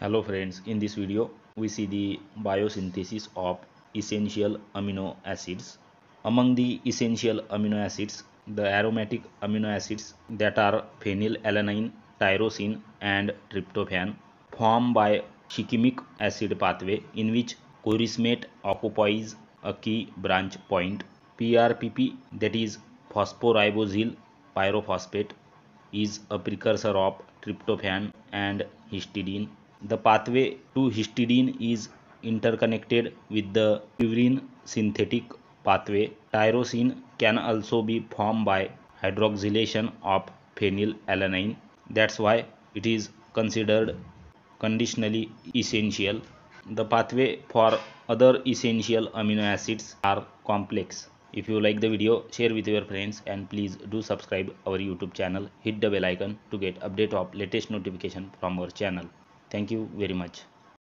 Hello friends, in this video we see the biosynthesis of essential amino acids. Among the essential amino acids, the aromatic amino acids that are phenylalanine, tyrosine and tryptophan form by shikimic acid pathway in which corismate occupies a key branch point. PRPP, that is phosphoribosyl pyrophosphate, is a precursor of tryptophan and histidine. The pathway to histidine is interconnected with the purine synthetic pathway. Tyrosine can also be formed by hydroxylation of phenylalanine. That's why it is considered conditionally essential. The pathway for other essential amino acids are complex. If you like the video, share with your friends and please do subscribe our YouTube channel. Hit the bell icon to get update of latest notification from our channel. Thank you very much.